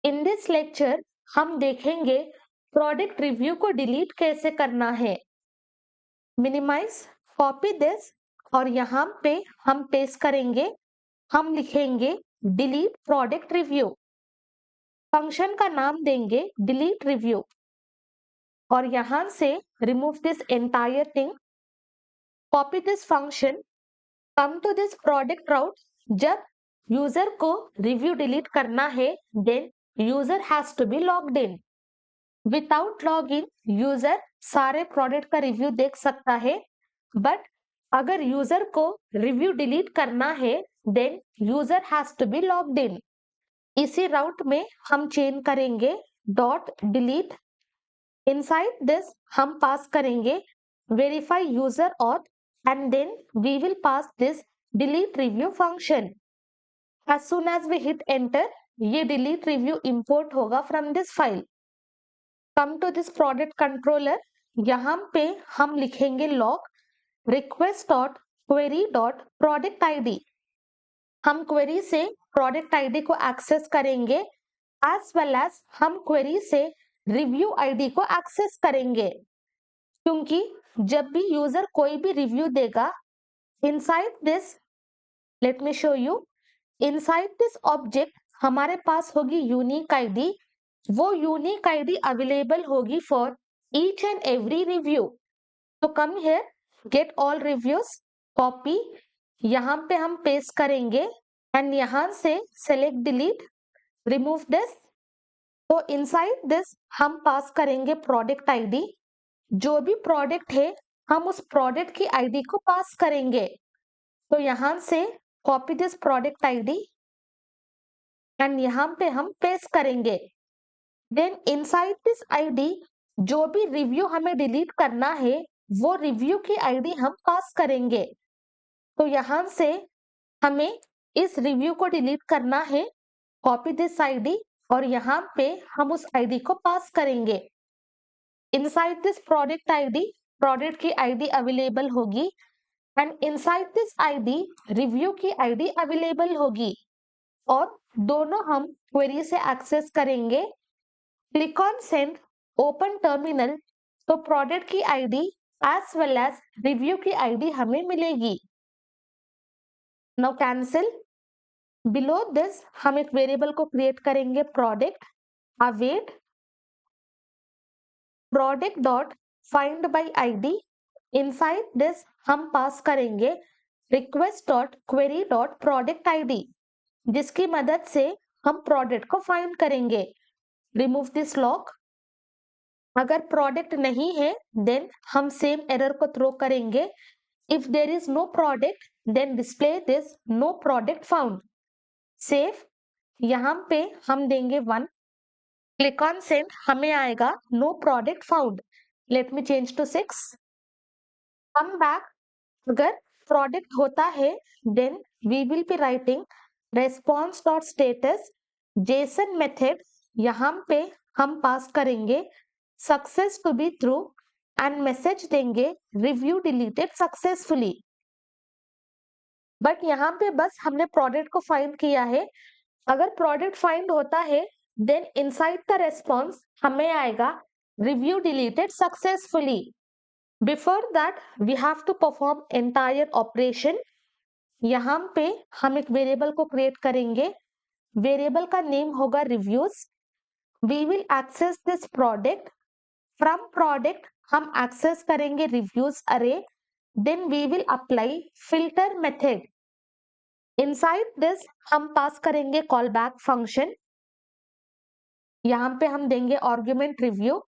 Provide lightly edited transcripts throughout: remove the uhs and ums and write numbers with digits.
In this lecture हम देखेंगे product review को डिलीट कैसे करना है। मिनिमाइज, कॉपी दिस और यहाँ पे हम पेस्ट करेंगे। हम लिखेंगे डिलीट प्रोडक्ट रिव्यू, फंक्शन का नाम देंगे डिलीट रिव्यू और यहाँ से remove this entire thing, copy this function, come to this product route. जब यूजर को रिव्यू डिलीट करना है then user has to be logged in. Without log in user सारे प्रोडक्ट का रिव्यू देख सकता है, बट अगर यूजर को रिव्यू डिलीट करना है then user has to be logged in. इसी राउट में हम चेंज करेंगे डॉट डिलीट। इनसाइड दिस हम पास करेंगे verify user auth and then we will pass this delete review function. As soon as we hit enter ये delete review import होगा from this file. Come to this product controller, यहाँ पे हम लिखेंगे log request dot query dot product ID. हम query से product ID को access करेंगे एज वेल एज हम क्वेरी से रिव्यू आईडी को एक्सेस करेंगे, क्योंकि जब भी यूजर कोई भी रिव्यू देगा inside this, let me show you, inside this object हमारे पास होगी यूनिक आईडी। वो यूनिक आईडी अवेलेबल होगी for each and every review. तो come here, get all reviews, copy, यहाँ पे हम पेस्ट करेंगे एंड यहाँ से सेलेक्ट डिलीट, रिमूव दिस। तो इनसाइड दिस हम पास करेंगे प्रोडक्ट आईडी। जो भी प्रोडक्ट है हम उस प्रोडक्ट की आईडी को पास करेंगे। तो यहाँ से copy this product ID and यहाँ पे हम पेस्ट करेंगे। देन इनसाइड दिस आईडी जो भी रिव्यू हमें डिलीट करना है वो रिव्यू की आईडी हम पास करेंगे। तो यहाँ से हमें इस रिव्यू को डिलीट करना है, कॉपी दिस आईडी और यहाँ पे हम उस आईडी को पास करेंगे। Inside this product ID product की आईडी अवेलेबल होगी and inside this ID review की आईडी अवेलेबल होगी और दोनों हम क्वेरी से एक्सेस करेंगे। Click on send, open terminal, तो प्रोडक्ट की ID as well as review की आईडी हमें मिलेगी। Now cancel. बिलो दिस हम एक वेरिएबल को क्रिएट करेंगे product, await product dot find by ID. Inside this हम पास करेंगे request dot query dot product ID, जिसकी मदद से हम प्रोडक्ट को फाइंड करेंगे। Remove this log. अगर प्रोडक्ट नहीं है देन हम सेम एरर को थ्रो करेंगे। If there is no product then display this no product found. Save, यहाँ पे हम देंगे 1। क्लिक ऑन सेंड, हमें आएगा no product found. Let me change to 6। Come back, अगर प्रोडक्ट होता है then we will be writing response dot status JSON method. यहाँ पे हम पास करेंगे success to be true and message देंगे रिव्यू डिलीटेड सक्सेसफुली। बट यहाँ पे बस हमने प्रोडक्ट को फाइंड किया है। अगर प्रोडक्ट फाइंड होता है देन इनसाइड द रेस्पॉन्स हमें आएगा review deleted successfully. Before that we have to perform entire operation. यहाँ पे हम एक वेरिएबल को क्रिएट करेंगे। वेरिएबल का नेम होगा reviews. We will access this product. From product हम एक्सेस करेंगे reviews array. Then we will apply filter method. Inside this हम पास करेंगे कॉल बैक फंक्शन। यहाँ पे हम देंगे आर्गुमेंट रिव्यू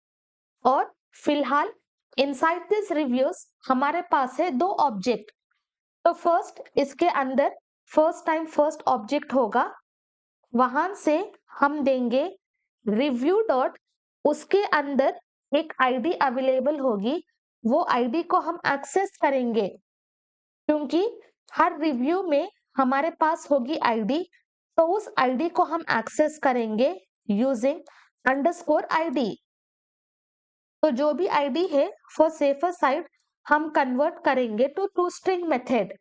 और फिलहाल इनसाइड दिस रिव्यूज हमारे पास है 2 ऑब्जेक्ट। तो फर्स्ट इसके अंदर फर्स्ट टाइम फर्स्ट ऑब्जेक्ट होगा, वहां से हम देंगे रिव्यू डॉट, उसके अंदर एक आईडी अवेलेबल होगी, वो आईडी को हम एक्सेस करेंगे क्योंकि हर रिव्यू में हमारे पास होगी आईडी। तो उस आईडी को हम एक्सेस करेंगे यूजिंग अंडरस्कोर आईडी। तो जो भी आईडी है फॉर सेफर साइड हम कन्वर्ट करेंगे to to string method.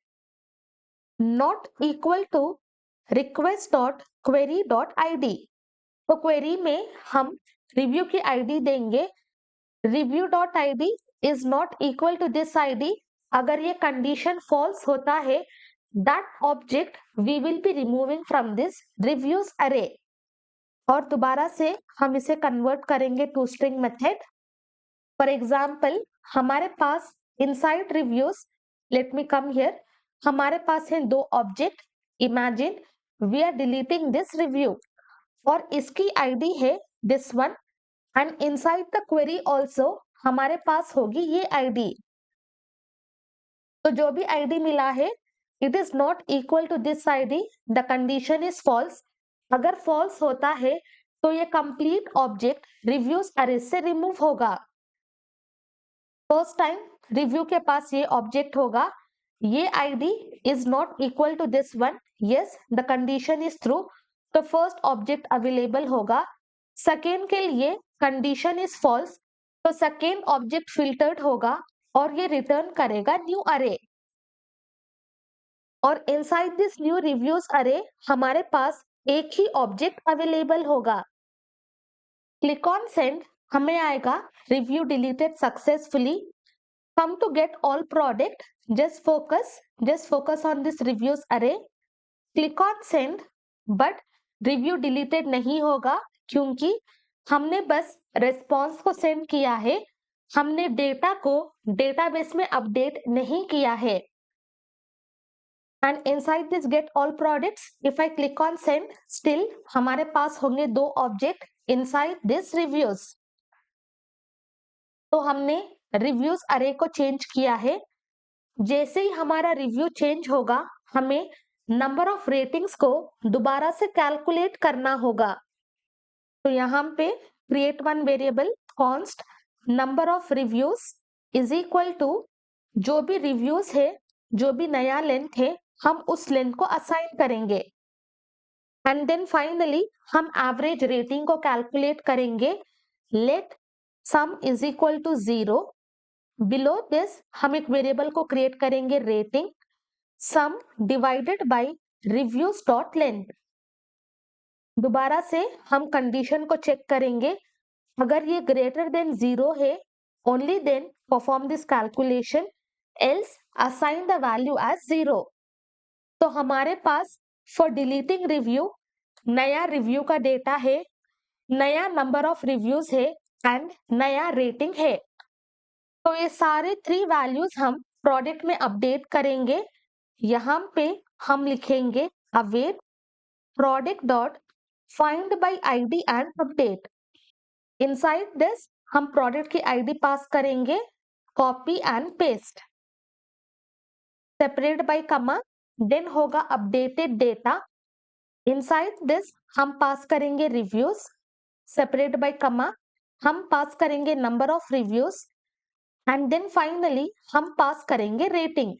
Not equal to request dot query dot ID. तो क्वेरी में हम रिव्यू की आईडी देंगे review.id is not equal to this id. अगर ये कंडीशन फॉल्स होता है, that object we will be removing from this reviews array. और दोबारा से हम इसे कन्वर्ट करेंगे to string method. For example हमारे पास inside reviews, let me come here, हमारे पास हैं दो object. Imagine we are deleting this review और इसकी आईडी है this one, and inside the query also हमारे पास होगी ये आईडी। तो जो भी आईडी मिला है it is not equal to this ID, the condition is false. अगर फॉल्स होता है तो ये कंप्लीट ऑब्जेक्ट रिव्यूज अरे से रिमूव होगा। फर्स्ट टाइम रिव्यू के पास ये ऑब्जेक्ट होगा, ये ID is not equal to this one, yes the condition is true, तो फर्स्ट ऑब्जेक्ट अवेलेबल होगा। सेकेंड के लिए कंडीशन इज फॉल्स, तो सेकेंड ऑब्जेक्ट फिल्टर्ड होगा और ये रिटर्न करेगा न्यू अरे। और इनसाइड दिस न्यू रिव्यूज अरे हमारे पास एक ही ऑब्जेक्ट अवेलेबल होगा। क्लिक ऑन सेंड, हमें आएगा review deleted successfully. Come to get all product, just focus on this reviews array. Click on send, but review deleted नहीं होगा क्योंकि हमने बस रेस्पॉन्स को सेंड किया है, हमने डेटा को डेटाबेस में अपडेट नहीं किया है। And inside this get all products, if I click on send, still हमारे पास होंगे दो ऑब्जेक्ट inside this reviews। तो हमने रिव्यूज अरे को चेंज किया है। जैसे ही हमारा रिव्यू चेंज होगा हमें नंबर ऑफ रेटिंग्स को दोबारा से कैलकुलेट करना होगा। तो यहाँ पे create one variable const number of reviews is equal to जो भी रिव्यूज है, जो भी नया लेंथ है हम उस लेंथ को असाइन करेंगे। एंड देन फाइनली हम एवरेज रेटिंग को कैलकुलेट करेंगे। Let sum is equal to 0। Below this हम एक वेरिएबल को क्रिएट करेंगे rating, sum divided by reviews dot length. दोबारा से हम कंडीशन को चेक करेंगे, अगर ये ग्रेटर देन 0 है only then perform this calculation, else assign the value as 0। तो हमारे पास फॉर डिलीटिंग रिव्यू नया रिव्यू का डेटा है, नया नंबर ऑफ रिव्यूज है एंड नया रेटिंग है। तो ये सारे थ्री वैल्यूज हम प्रोडक्ट में अपडेट करेंगे। यहाँ पे हम लिखेंगे await product dot find by ID and update. Inside this हम प्रोडक्ट की आईडी पास करेंगे, copy and paste, separate bye कमा, देन होगा अपडेटेड डेटा। इनसाइड दिस हम पास करेंगे रिव्यूज, सेपरेट बाय कमा, हम पास करेंगे number of reviews and then finally हम पास करेंगे रेटिंग।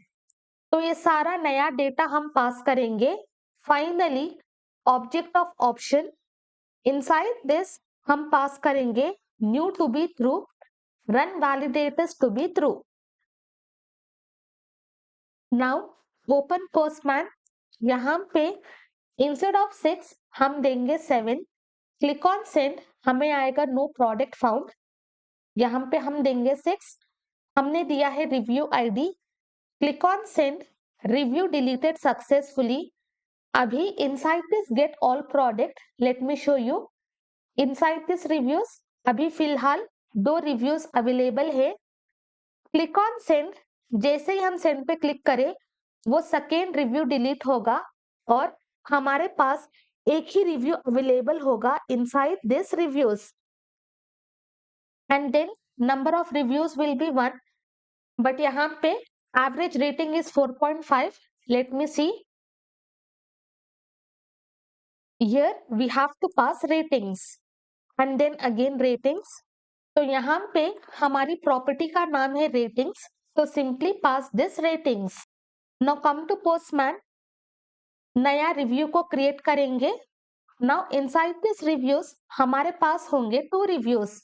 तो ये सारा नया डेटा हम पास करेंगे। Finally object of option, inside this हम पास करेंगे new to be true, run validators to be true. Now open Postman, यहाँ पे इंस्टेड ऑफ 6 हम देंगे 7। क्लिक ऑन सेंड, हमें आएगा नो प्रोडक्ट फाउंड, यहाँ पे हम देंगे 6। हमने दिया है review ID. Click on send, review deleted successfully. अभी inside this get all product, let me show you. Inside this reviews अभी फिलहाल दो रिव्यूज अवेलेबल है। क्लिक ऑन सेंड, जैसे ही हम सेंड पे क्लिक करें वो सेकेंड रिव्यू डिलीट होगा और हमारे पास एक ही रिव्यू अवेलेबल होगा inside this reviews. And then number of reviews will be 1, but यहाँ पे average rating is 4.5। Let me see, here we have to pass ratings and then again ratings. तो यहाँ पे हमारी प्रॉपर्टी का नाम है रेटिंग्स, तो simply pass this ratings. Now come to Postman, नया रिव्यू को क्रिएट करेंगे। नाउ इनसाइड दिस रिव्यूज हमारे पास होंगे 2 रिव्यूज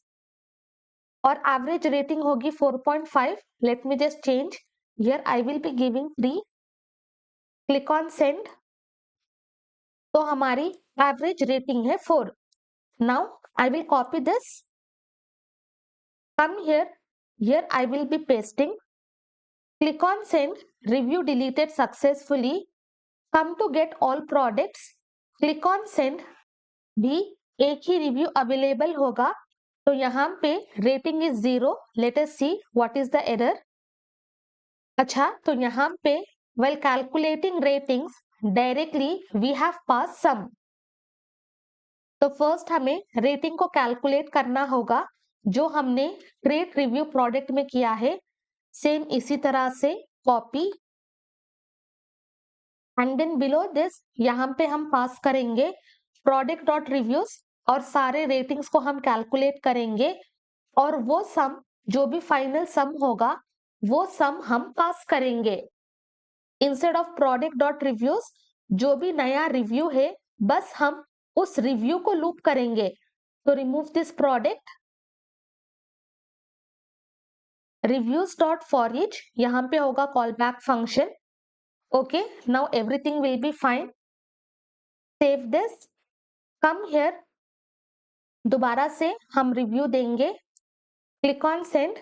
और एवरेज रेटिंग होगी 4.5। Let me just change, here I will be giving 3। Click on send, तो हमारी एवरेज रेटिंग है 4। Now I will copy this. Come here. Here I will be pasting. Click on send. Review deleted successfully. Come to get all products. Click on send. भी एक ही review available होगा, तो यहाँ पे rating is 0. Let us see what is the error. अच्छा, तो यहाँ पे while calculating ratings directly we have passed sum. तो फर्स्ट हमें रेटिंग को कैलकुलेट करना होगा जो हमने क्रिएट रिव्यू प्रोडक्ट में किया है. सेम इसी तरह से copy and then below this यहाँ पे हम पास करेंगे प्रोडक्ट डॉट रिव्यूज और सारे रेटिंग्स को हम कैलकुलेट करेंगे और वो सम जो भी फाइनल सम होगा वो सम हम पास करेंगे. Instead of product dot reviews जो भी नया रिव्यू है बस हम उस रिव्यू को लूप करेंगे. तो remove this product. Reviews dot for each यहाँ पे होगा call back function. Okay, now everything will be fine. Save this. Come here. दोबारा से हम रिव्यू देंगे. Click on send.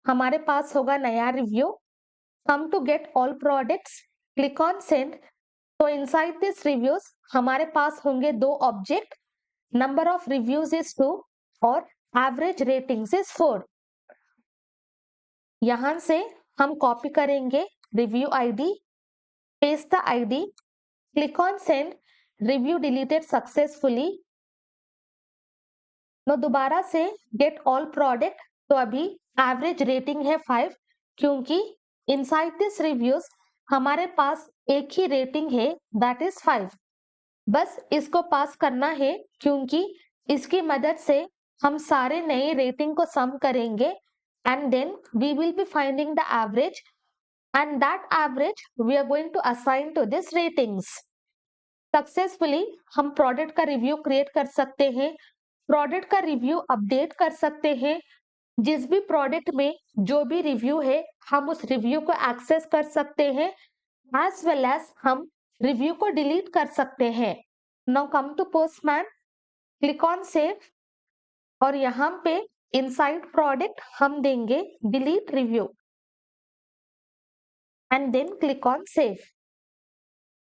हमारे पास होगा नया review. Come to get all products. Click on send. तो इनसाइड दिस रिव्यूज हमारे पास होंगे दो object. Number of reviews is 2 और एवरेज रेटिंग्स इज 4. यहां से हम कॉपी करेंगे review ID, paste the ID, click on send. Review deleted successfully. तो दोबारा से गेट ऑल प्रोडक्ट. तो अभी एवरेज रेटिंग है 5 क्योंकि इनसाइड दिस रिव्यूज हमारे पास एक ही रेटिंग है दैट इज 5. बस इसको पास करना है क्योंकि इसकी मदद से हम सारे नए रेटिंग को सम करेंगे and then we will be finding the average and that average we are going to assign to this ratings. Successfully हम प्रोडक्ट का रिव्यू क्रिएट कर सकते हैं, प्रोडक्ट का रिव्यू अपडेट कर सकते हैं. जिस भी प्रोडक्ट में जो भी रिव्यू है हम उस रिव्यू को एक्सेस कर सकते हैं एज वेल एज हम रिव्यू को डिलीट कर सकते हैं. Now come to Postman. Click on save और यहाँ पे इनसाइड प्रोडक्ट हम देंगे delete review and then click on save.